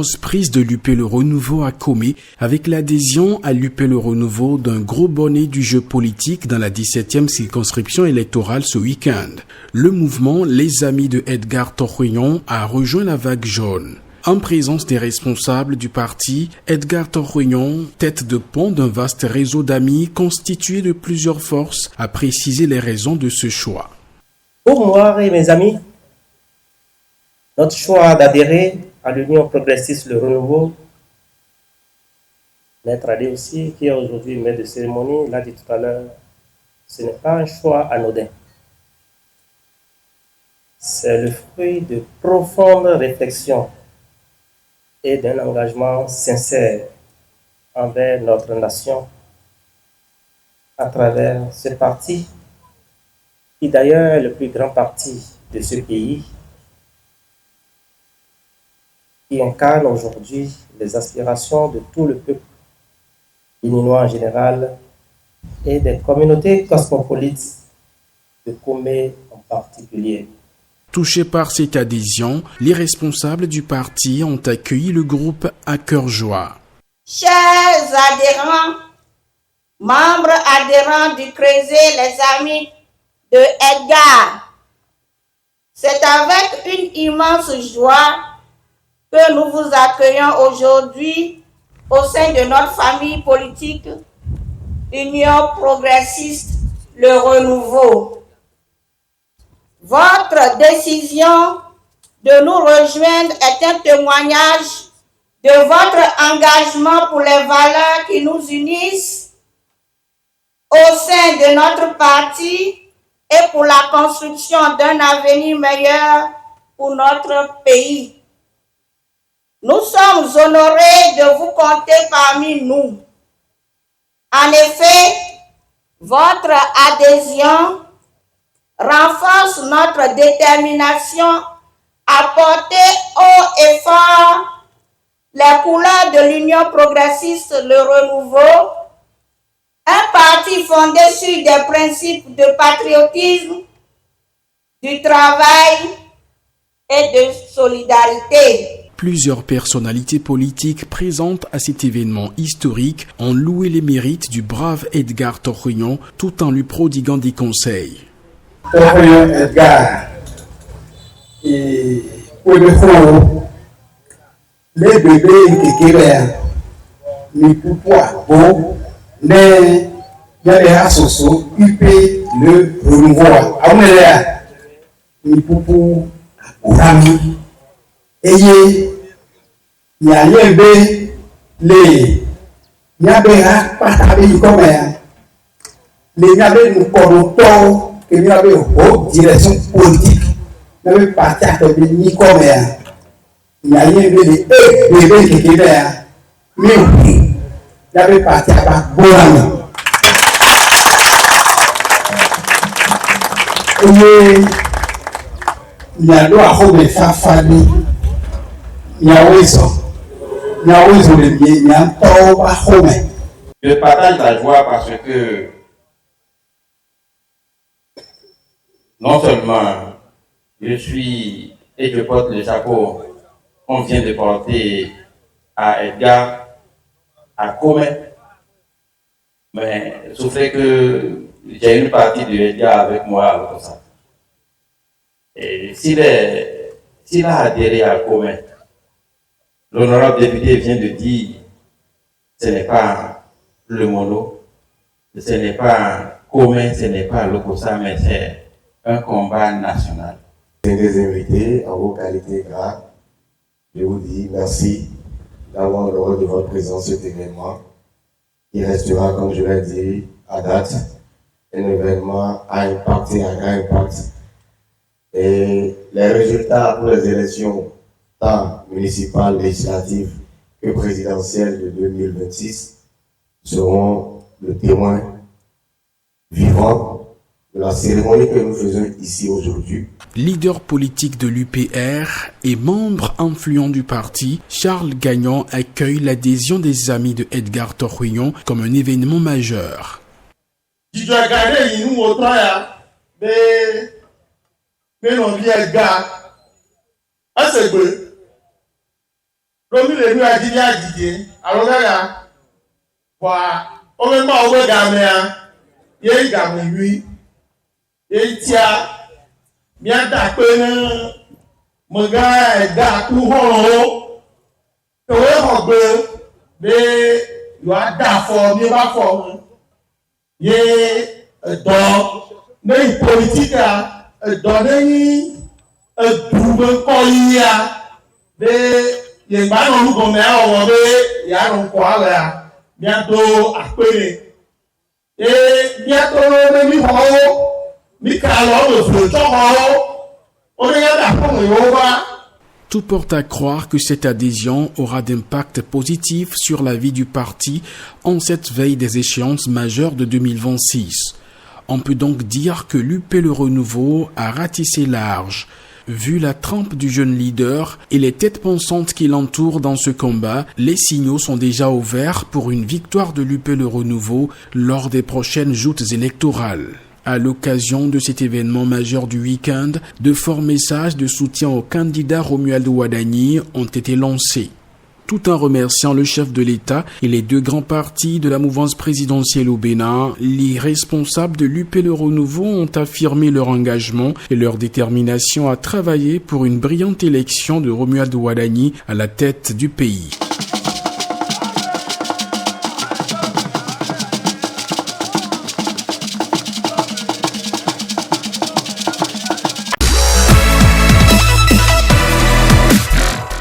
grosse prise de l'UP Le Renouveau à Comé avec l'adhésion à l'UP Le Renouveau d'un gros bonnet du jeu politique dans la 17e circonscription électorale ce week-end. Le mouvement Les Amis de Edgar Torruyon a rejoint la vague jaune. En présence des responsables du parti, Edgar Torruyon, tête de pont d'un vaste réseau d'amis constitué de plusieurs forces, a précisé les raisons de ce choix. Pour moi et mes amis, notre choix d'adhérer à l'Union progressiste Le Renouveau, Maître Adé aussi, qui est aujourd'hui maître de cérémonie, l'a dit tout à l'heure, ce n'est pas un choix anodin. C'est le fruit de profondes réflexions et d'un engagement sincère envers notre nation à travers ce parti, qui d'ailleurs est le plus grand parti de ce pays, qui incarne aujourd'hui les aspirations de tout le peuple béninois en général et des communautés cosmopolites de Comé en particulier. Touchés par cette adhésion, les responsables du parti ont accueilli le groupe à cœur joie. Chers adhérents, membres adhérents du Creuset, les amis de Edgar, c'est avec une immense joie que nous vous accueillons aujourd'hui au sein de notre famille politique, Union progressiste Le Renouveau. Votre décision de nous rejoindre est un témoignage de votre engagement pour les valeurs qui nous unissent au sein de notre parti et pour la construction d'un avenir meilleur pour notre pays. Nous sommes honorés de vous compter parmi nous. En effet, votre adhésion renforce notre détermination à porter haut et fort les couleurs de l'Union progressiste Le Renouveau, un parti fondé sur des principes de patriotisme, du travail et de solidarité. Plusieurs personnalités politiques présentes à cet événement historique ont loué les mérites du brave Edgar Torruyon tout en lui prodiguant des conseils. Torruyon Edgar, et pour le fond, les bébés qui quéraient, les pouvoirs beaux, les associations, UP Le Renouveau. Aounéla, les pouvoirs amis. Eye yayebe le nyabe ha patabe comme le nyabe nous connaissons que nyabe haute direction politique nyabe parti à faire ni comme yayebe le bébé qui est mais nyabe parti à pas bonami eye nyalo a hobe fafani Je partage la joie parce que non seulement je suis et je porte le chapeau qu'on vient de porter à Edgar, à Comé, mais sauf que j'ai une partie de Edgar avec moi comme ça. Et s'il a adhéré à Comé, l'honorable député vient de dire ce n'est pas le mono, ce n'est pas commun, ce n'est pas l'Okosa, mais c'est un combat national. Des invités en vos qualités graves, je vous dis merci d'avoir l'honneur de votre présence cet événement. Il restera, comme je l'ai dit, à date, un événement à impact et à grand impact. Et les résultats pour les élections tant municipales, législatives que présidentielles de 2026 seront le témoin vivant de la cérémonie que nous faisons ici aujourd'hui. Leader politique de l'UPR et membre influent du parti, Charles Gagnon accueille l'adhésion des amis de Edgar Torruyon comme un événement majeur. Je dois garder une autre mais non bien Edgar. Ah c'est bon. L'homme le mieux a dit à Didier. Alors là, voilà. On même pas au gamin. Il y a un gamin lui. Et tiens, bien d'après mon gars est gars tout rond. Tu vois, mais il y a d'affaires, il y a pas fort. Il y a dans les politiques, dans les double colliers, il y a pas de nous il y a un quoi là, bientôt après. Et bientôt, tout porte à croire que cette adhésion aura d'impact positif sur la vie du parti en cette veille des échéances majeures de 2026. On peut donc dire que l'UP Le Renouveau a ratissé large. Vu la trempe du jeune leader et les têtes pensantes qui l'entourent dans ce combat, les signaux sont déjà ouverts pour une victoire de l'UP Le Renouveau lors des prochaines joutes électorales. À l'occasion de cet événement majeur du week-end, de forts messages de soutien au candidat Romuald Ouadani ont été lancés. Tout en remerciant le chef de l'État et les deux grands partis de la mouvance présidentielle au Bénin, les responsables de l'UP Le Renouveau ont affirmé leur engagement et leur détermination à travailler pour une brillante élection de Romuald Ouadani à la tête du pays.